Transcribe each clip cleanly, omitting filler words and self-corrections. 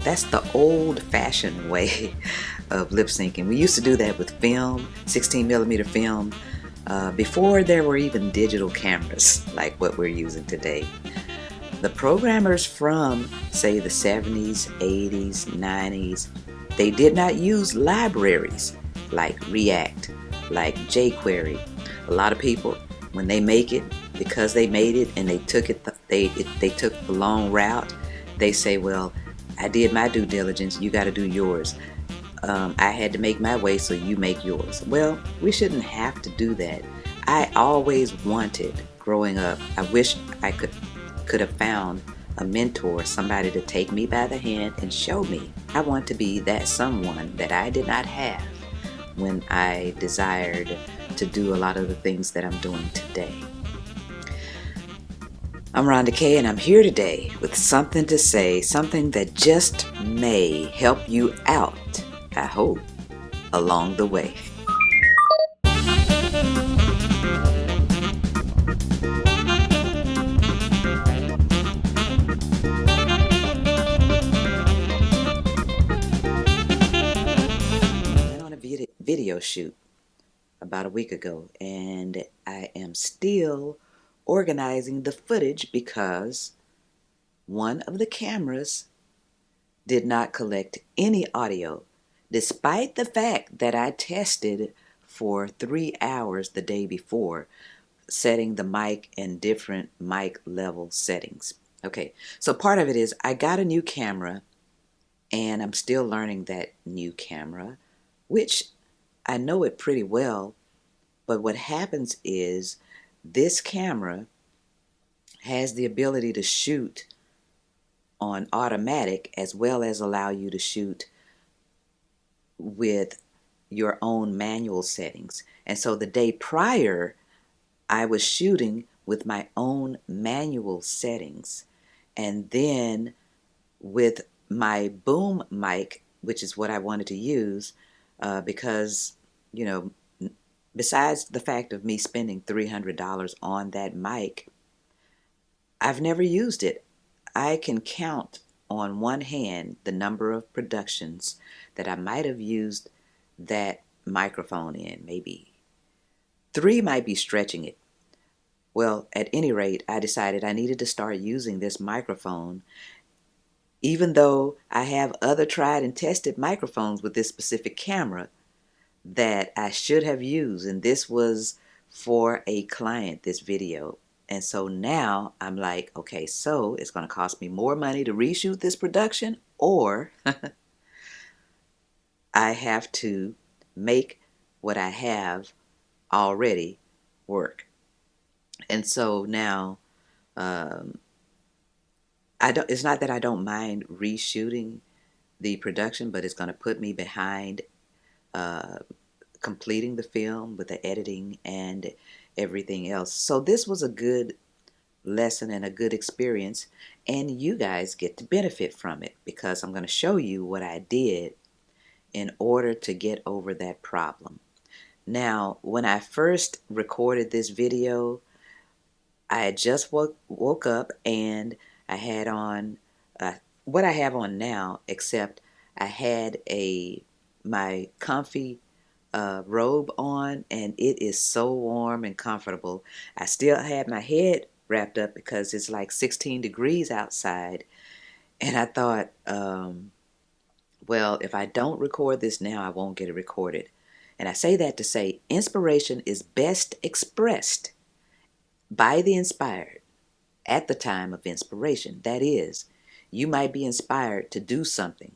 That's the old-fashioned way of lip syncing. We used to do that with film, 16 millimeter film, before there were even digital cameras like what we're using today. The programmers from, say, the 70s, 80s, 90s, they did not use libraries like React, like jQuery. A lot of people, when they make it, because they made it and they took they took the long route, they say, well, I did my due diligence, you got to do yours. I had to make my way, so you make yours. Well, we shouldn't have to do that. I always wanted, growing up, I wish I could have found a mentor, somebody to take me by the hand and show me. I want to be that someone that I did not have when I desired to do a lot of the things that I'm doing today. I'm Rhonda Kay, and I'm here today with something to say, something that just may help you out, I hope, along the way. I went on a video shoot about a week ago, and I am still organizing the footage because one of the cameras did not collect any audio, despite the fact that I tested for 3 hours the day before, setting the mic in different mic level settings. Okay, so part of it is I got a new camera, and I'm still learning that new camera, which I know it pretty well, but what happens is this camera has the ability to shoot on automatic as well as allow you to shoot with your own manual settings. And so the day prior, I was shooting with my own manual settings. And then with my boom mic, which is what I wanted to use, because, you know, besides the fact of me spending $300 on that mic, I've never used it. I can count on one hand the number of productions that I might have used that microphone in. Maybe 3 might be stretching it. Well, at any rate, I decided I needed to start using this microphone, even though I have other tried and tested microphones with this specific camera that I should have used. And this was for a client, this video. And so now I'm like, okay, so it's going to cost me more money to reshoot this production, or I have to make what I have already work. And so now, it's not that I don't mind reshooting the production, but it's going to put me behind completing the film with the editing and everything else. So this was a good lesson and a good experience, and you guys get to benefit from it because I'm going to show you what I did in order to get over that problem. Now, when I first recorded this video, I had just woke up, and I had on what I have on now, except I had my comfy robe on, and it is so warm and comfortable. I still had my head wrapped up because it's like 16 degrees outside, and I thought, well, if I don't record this now, I won't get it recorded. And I say that to say inspiration is best expressed by the inspired at the time of inspiration. That is, you might be inspired to do something,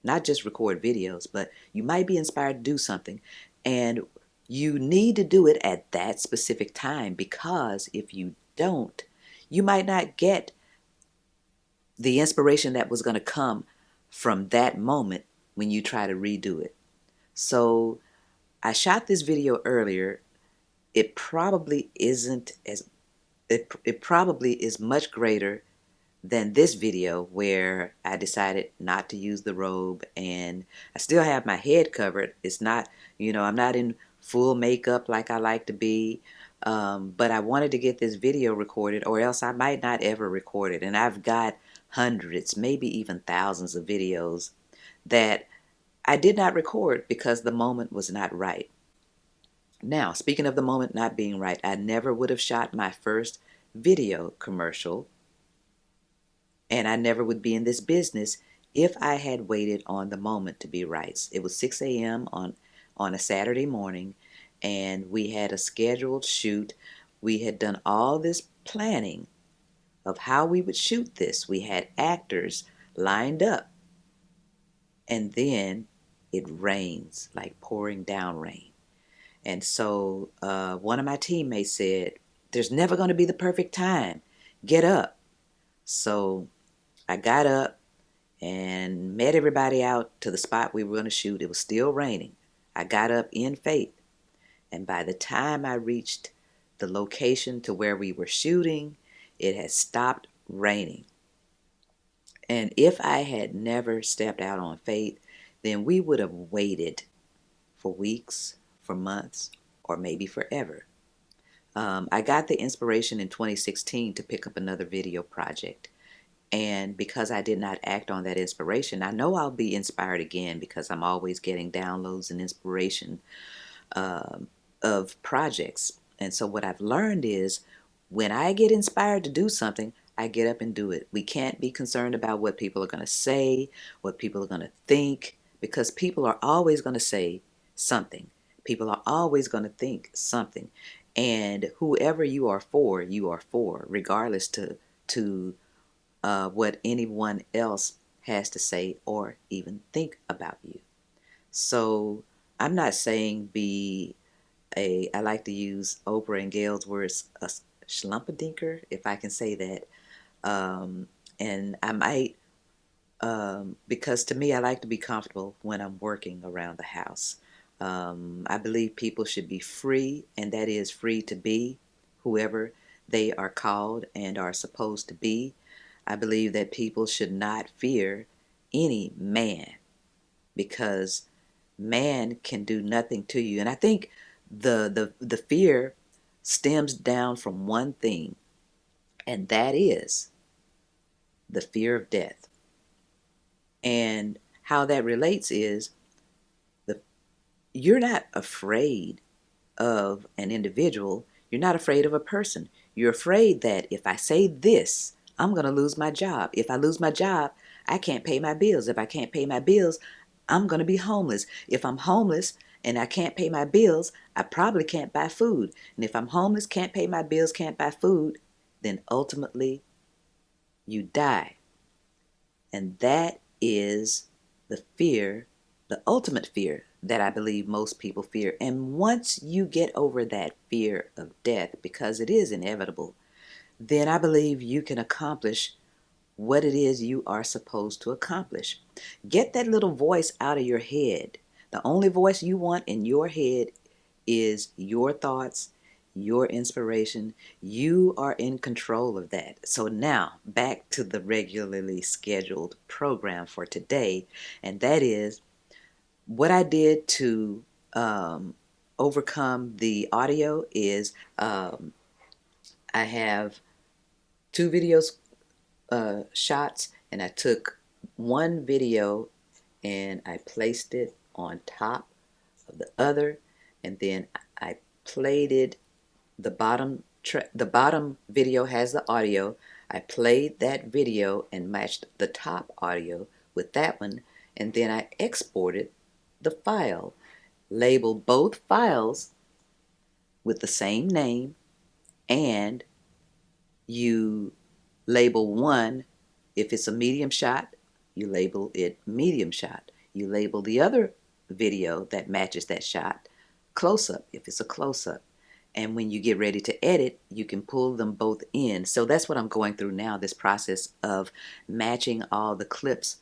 not just record videos, but you might be inspired to do something, and you need to do it at that specific time, because if you don't, you might not get the inspiration that was going to come from that moment when you try to redo it. So I shot this video earlier. It probably isn't as it probably is much greater than this video, where I decided not to use the robe, and I still have my head covered. It's not, I'm not in full makeup like I like to be, but I wanted to get this video recorded, or else I might not ever record it. And I've got hundreds, maybe even thousands of videos that I did not record because the moment was not right. Now, speaking of the moment not being right, I never would have shot my first video commercial, and I never would be in this business if I had waited on the moment to be right. It was 6 a.m. on a Saturday morning, and we had a scheduled shoot. We had done all this planning of how we would shoot this. We had actors lined up, and then it rains, like pouring down rain. And so one of my teammates said, "There's never going to be the perfect time. Get up." So I got up and met everybody out to the spot we were going to shoot. It was still raining. I got up in faith. And by the time I reached the location to where we were shooting, it had stopped raining. And if I had never stepped out on faith, then we would have waited for weeks, for months, or maybe forever. I got the inspiration in 2016 to pick up another video project. And because I did not act on that inspiration, I know I'll be inspired again because I'm always getting downloads and inspiration of projects. And so what I've learned is when I get inspired to do something, I get up and do it. We can't be concerned about what people are going to say, what people are going to think, because people are always going to say something. People are always going to think something. And whoever you are for, regardless to what anyone else has to say or even think about you. So I'm not saying I like to use Oprah and Gail's words, a schlumpadinker, if I can say that. And I might, because to me, I like to be comfortable when I'm working around the house. I believe people should be free, and that is free to be whoever they are called and are supposed to be. I believe that people should not fear any man because man can do nothing to you. And I think the fear stems down from one thing, and that is the fear of death. And how that relates is the you're not afraid of an individual, you're not afraid of a person. You're afraid that if I say this, I'm going to lose my job. If I lose my job, I can't pay my bills. If I can't pay my bills, I'm going to be homeless. If I'm homeless and I can't pay my bills, I probably can't buy food. And if I'm homeless, can't pay my bills, can't buy food, then ultimately you die. And that is the fear, the ultimate fear that I believe most people fear. And once you get over that fear of death, because it is inevitable, then I believe you can accomplish what it is you are supposed to accomplish. Get that little voice out of your head. The only voice you want in your head is your thoughts, your inspiration. You are in control of that. So now back to the regularly scheduled program for today, and that is what I did to overcome the audio is I have two videos shots, and I took one video and I placed it on top of the other, and then I played it. The bottom video has the audio. I played that video and matched the top audio with that one, and then I exported the file, labeled both files with the same name, and you label one, if it's a medium shot, you label it medium shot. You label the other video that matches that shot close up if it's a close up. And when you get ready to edit, you can pull them both in. So that's what I'm going through now, this process of matching all the clips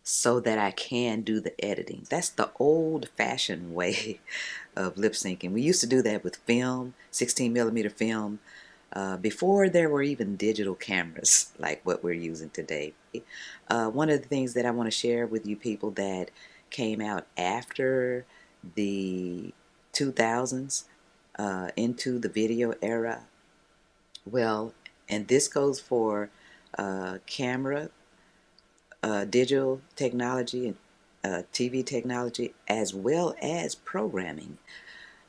so that I can do the editing. That's the old-fashioned way of lip syncing. We used to do that with film, 16 millimeter film, before there were even digital cameras like what we're using today. One of the things that I want to share with you people that came out after the 2000s into the video era, well, and this goes for camera, digital technology and TV technology, as well as programming.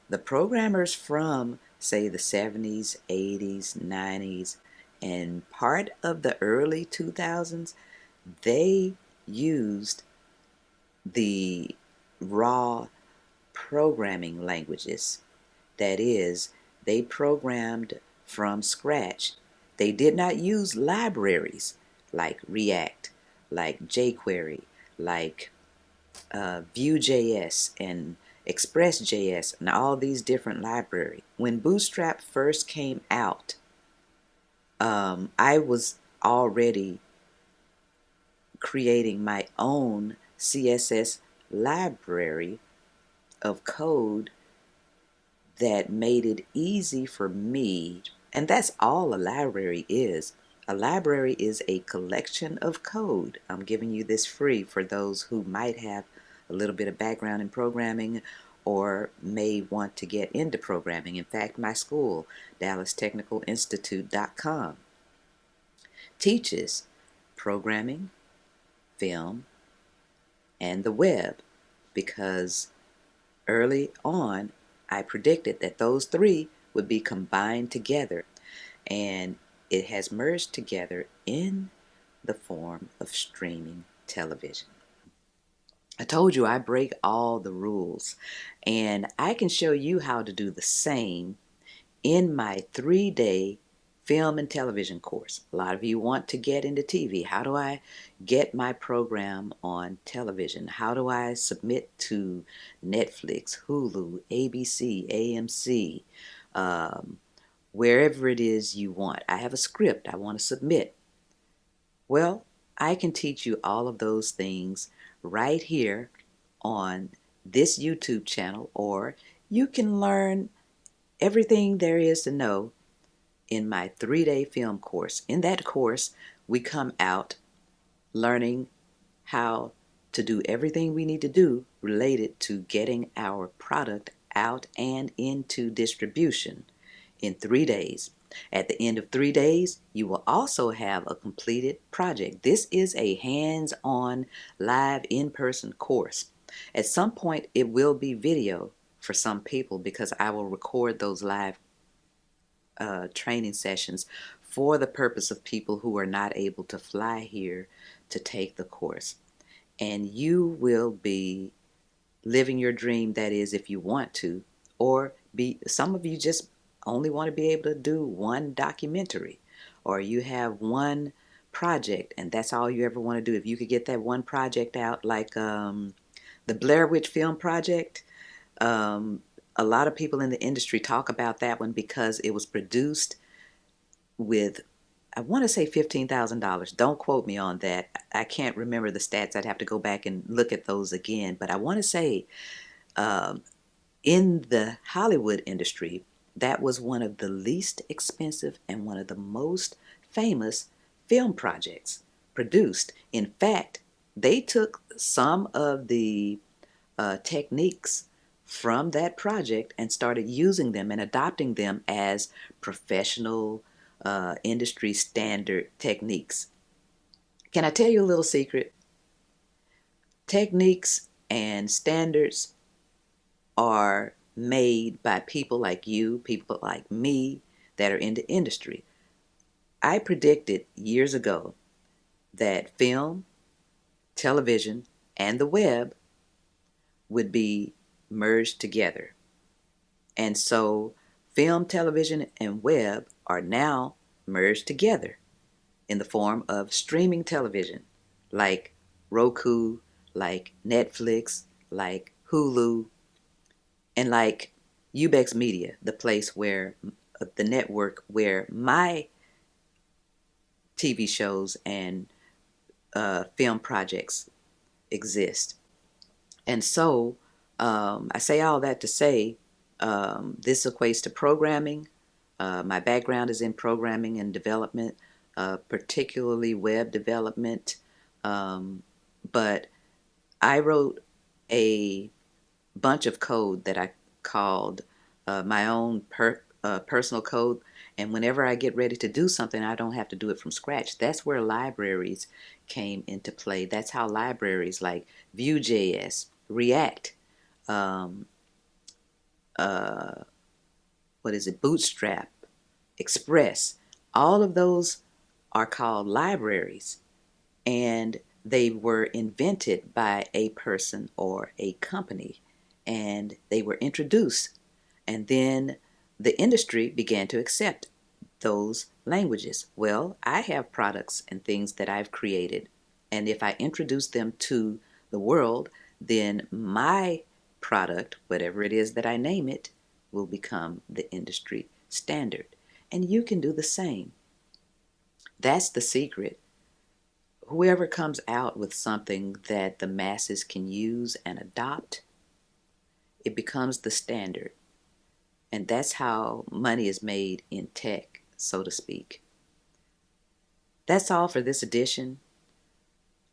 The programmers from, say, the 70s, 80s, 90s, and part of the early 2000s, they used the raw programming languages. That is, they programmed from scratch. They did not use libraries like React, like jQuery, like Vue.js and Express.js and all these different libraries. When Bootstrap first came out, I was already creating my own CSS library of code that made it easy for me. And that's all a library is. A library is a collection of code. I'm giving you this free for those who might have a little bit of background in programming or may want to get into programming. In fact, my school, DallasTechnicalInstitute.com, teaches programming, film, and the web, because early on I predicted that those three would be combined together, and it has merged together in the form of streaming television. I told you I break all the rules, and I can show you how to do the same in my 3-day film and television course. A lot of you want to get into TV. How do I get my program on television? How do I submit to Netflix, Hulu, ABC, AMC, wherever it is you want? I have a script I want to submit. Well, I can teach you all of those things right here on this YouTube channel, or you can learn everything there is to know in my 3-day film course. In that course, we come out learning how to do everything we need to do related to getting our product out and into distribution in 3 days. At the end of 3 days, you will also have a completed project. This is a hands-on, live, in-person course. At some point, it will be video for some people because I will record those live training sessions for the purpose of people who are not able to fly here to take the course. And you will be living your dream, that is, if you want to, or some of you just only want to be able to do one documentary, or you have one project and that's all you ever want to do. If you could get that one project out, like the Blair Witch Film Project, a lot of people in the industry talk about that one because it was produced with, I want to say $15,000. Don't quote me on that. I can't remember the stats. I'd have to go back and look at those again. But I want to say in the Hollywood industry, that was one of the least expensive and one of the most famous film projects produced. In fact, they took some of the techniques from that project and started using them and adopting them as professional industry standard techniques. Can I tell you a little secret? Techniques and standards are made by people like you, people like me that are in the industry. I predicted years ago that film, television, and the web would be merged together. And so film, television, and web are now merged together in the form of streaming television, like Roku, like Netflix, like Hulu, and like Ubex Media, the place where, the network where my TV shows and film projects exist. And so I say all that to say this equates to programming. My background is in programming and development, particularly web development. But I wrote a bunch of code that I called my own personal code, And whenever I get ready to do something, I don't have to do it from scratch. That's where libraries came into play. That's how libraries like Vue.js, React, um, Bootstrap, Express, all of those are called libraries. And they were invented by a person or a company, and they were introduced, and then the industry began to accept those languages. Well, I have products and things that I've created, and if I introduce them to the world, then my product, whatever it is that I name it, will become the industry standard. And you can do the same. That's the secret. Whoever comes out with something that the masses can use and adopt, it becomes the standard. And that's how money is made in tech, so to speak. That's all for this edition.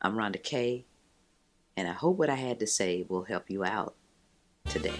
I'm Rhonda Kay, and I hope what I had to say will help you out today.